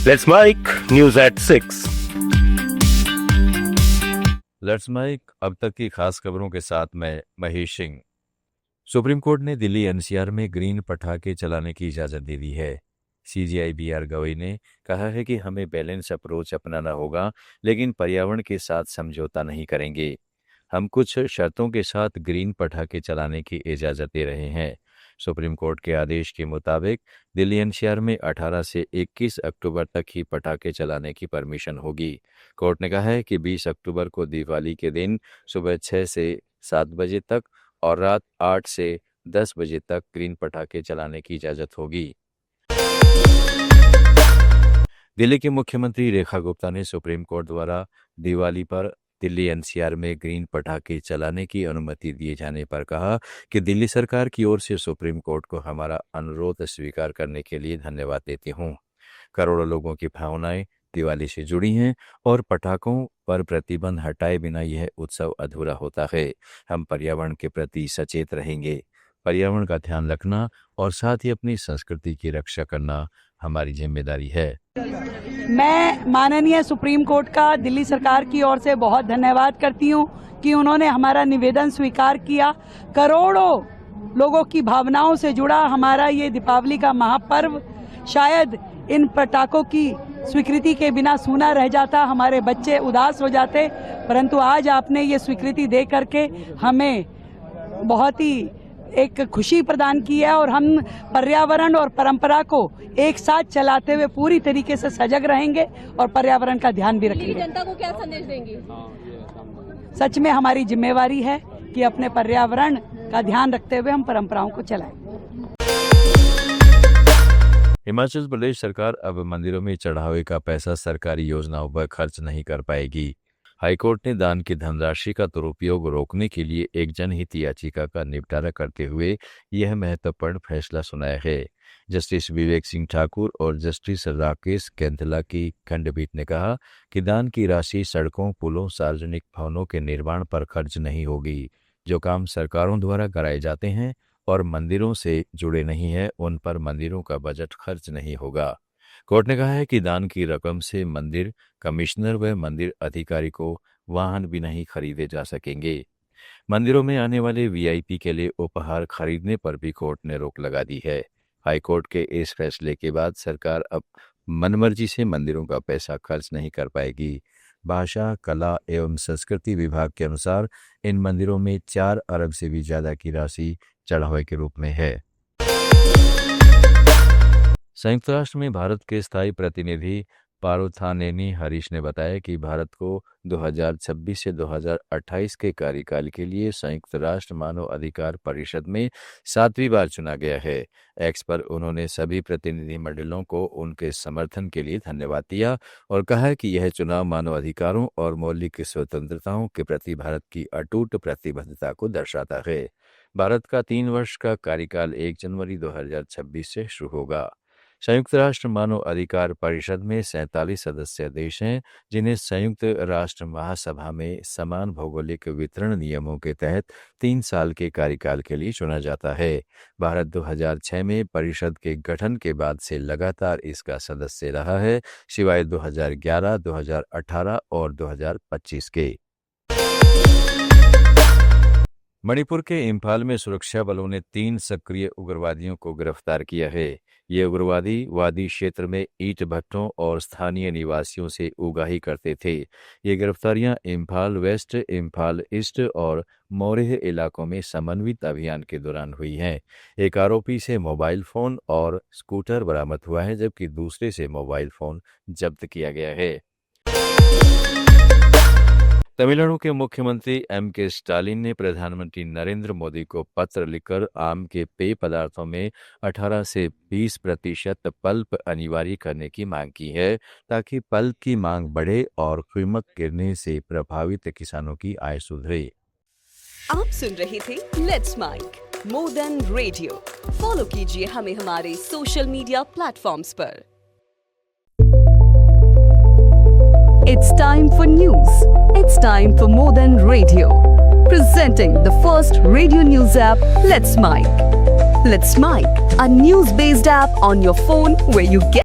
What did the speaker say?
Let's Mike News at 6. Let's mike अब तक की खास खबरों के साथ मैं महेश सिंह। सुप्रीम कोर्ट ने दिल्ली एनसीआर में ग्रीन पटाखे चलाने की इजाज़त दे दी है। सीजेआई बीआर गवई ने कहा है कि हमें बैलेंस अप्रोच अपनाना होगा, लेकिन पर्यावरण के साथ समझौता नहीं करेंगे। हम कुछ शर्तों के साथ ग्रीन पटाखे चलाने की इजाज़त दे रहे हैं। सुप्रीम कोर्ट के आदेश के मुताबिक दिल्ली एनसीआर में 18 से 21 अक्टूबर तक ही पटाखे चलाने की परमिशन होगी। कोर्ट ने कहा है कि 20 अक्टूबर को दिवाली के दिन सुबह 6 से 7 बजे तक और रात 8 से 10 बजे तक ग्रीन पटाखे चलाने की इजाज़त होगी। दिल्ली के मुख्यमंत्री रेखा गुप्ता ने सुप्रीम कोर्ट द्वारा दिवाली पर दिल्ली एनसीआर में ग्रीन पटाखे चलाने की अनुमति दिए जाने पर कहा कि दिल्ली सरकार की ओर से सुप्रीम कोर्ट को हमारा अनुरोध स्वीकार करने के लिए धन्यवाद देती हूँ। करोड़ों लोगों की भावनाएं दिवाली से जुड़ी हैं और पटाखों पर प्रतिबंध हटाए बिना यह उत्सव अधूरा होता है। हम पर्यावरण के प्रति सचेत रहेंगे। पर्यावरण का ध्यान रखना और साथ ही अपनी संस्कृति की रक्षा करना हमारी जिम्मेदारी है। मैं माननीय सुप्रीम कोर्ट का दिल्ली सरकार की ओर से बहुत धन्यवाद करती हूँ कि उन्होंने हमारा निवेदन स्वीकार किया। करोड़ों लोगों की भावनाओं से जुड़ा हमारा ये दीपावली का महापर्व शायद इन पटाखों की स्वीकृति के बिना सूना रह जाता, हमारे बच्चे उदास हो जाते, परंतु आज आपने ये स्वीकृति दे करके हमें बहुत ही एक खुशी प्रदान की है और हम पर्यावरण और परंपरा को एक साथ चलाते हुए पूरी तरीके से सजग रहेंगे और पर्यावरण का ध्यान भी रखेंगे। जनता को क्या संदेश देंगी? सच में हमारी जिम्मेवारी है कि अपने पर्यावरण का ध्यान रखते हुए हम परंपराओं को चलाएं। हिमाचल प्रदेश सरकार अब मंदिरों में चढ़ावे का पैसा सरकारी योजनाओं पर खर्च नहीं कर पाएगी। हाईकोर्ट ने दान की धनराशि का दुरुपयोग रोकने के लिए एक जनहित याचिका का निपटारा करते हुए यह महत्वपूर्ण फैसला सुनाया है। जस्टिस विवेक सिंह ठाकुर और जस्टिस राकेश कैंथला की खंडपीठ ने कहा कि दान की राशि सड़कों, पुलों, सार्वजनिक भवनों के निर्माण पर खर्च नहीं होगी। जो काम सरकारों द्वारा कराए जाते हैं और मंदिरों से जुड़े नहीं हैं, उन पर मंदिरों का बजट खर्च नहीं होगा। कोर्ट ने कहा है कि दान की रकम से मंदिर कमिश्नर व मंदिर अधिकारी को वाहन भी नहीं खरीदे जा सकेंगे। मंदिरों में आने वाले वीआईपी के लिए उपहार खरीदने पर भी कोर्ट ने रोक लगा दी है। हाईकोर्ट के इस फैसले के बाद सरकार अब मनमर्जी से मंदिरों का पैसा खर्च नहीं कर पाएगी। भाषा, कला एवं संस्कृति विभाग के अनुसार इन मंदिरों में 4 अरब से भी ज्यादा की राशि चढ़ावे के रूप में है। संयुक्त राष्ट्र में भारत के स्थायी प्रतिनिधि पारुथानेनी हरीश ने बताया कि भारत को 2026 से 2028 के कार्यकाल के लिए संयुक्त राष्ट्र मानव अधिकार परिषद में 7वीं बार चुना गया है। एक्स पर उन्होंने सभी प्रतिनिधिमंडलों को उनके समर्थन के लिए धन्यवाद दिया और कहा कि यह चुनाव मानव अधिकारों और मौलिक स्वतंत्रताओं के प्रति भारत की अटूट प्रतिबद्धता को दर्शाता है। भारत का 3 वर्ष का कार्यकाल 1 जनवरी 2026 से शुरू होगा। संयुक्त राष्ट्र मानव अधिकार परिषद में 47 सदस्य देश हैं, जिन्हें संयुक्त राष्ट्र महासभा में समान भौगोलिक वितरण नियमों के तहत 3 साल के कार्यकाल के लिए चुना जाता है। भारत 2006 में परिषद के गठन के बाद से लगातार इसका सदस्य रहा है, सिवाय 2011, 2018 और 2025 के। मणिपुर के इम्फाल में सुरक्षा बलों ने 3 सक्रिय उग्रवादियों को गिरफ्तार किया है। ये उग्रवादी वादी क्षेत्र में ईंट भट्टों और स्थानीय निवासियों से उगाही करते थे। ये गिरफ्तारियां इम्फाल वेस्ट, इम्फाल ईस्ट और मोरेह इलाकों में समन्वित अभियान के दौरान हुई हैं। एक आरोपी से मोबाइल फोन और स्कूटर बरामद हुआ है, जबकि दूसरे से मोबाइल फोन जब्त किया गया है। तमिलनाडु के मुख्यमंत्री एम.के. स्टालिन ने प्रधानमंत्री नरेंद्र मोदी को पत्र लिखकर आम के पेय पदार्थों में 18 से 20% पल्प अनिवार्य करने की मांग की है, ताकि पल्प की मांग बढ़े और कीमत गिरने से प्रभावित किसानों की आय सुधरे। आप सुन रहे थे let's mike more than radio. Follow कीजिए हमें हमारे सोशल मीडिया प्लेटफॉर्म्स पर। It's time for news. It's time for More Than Radio. Presenting the first radio news app, Let's Mic. Let's Mic, a news-based app on your phone where you get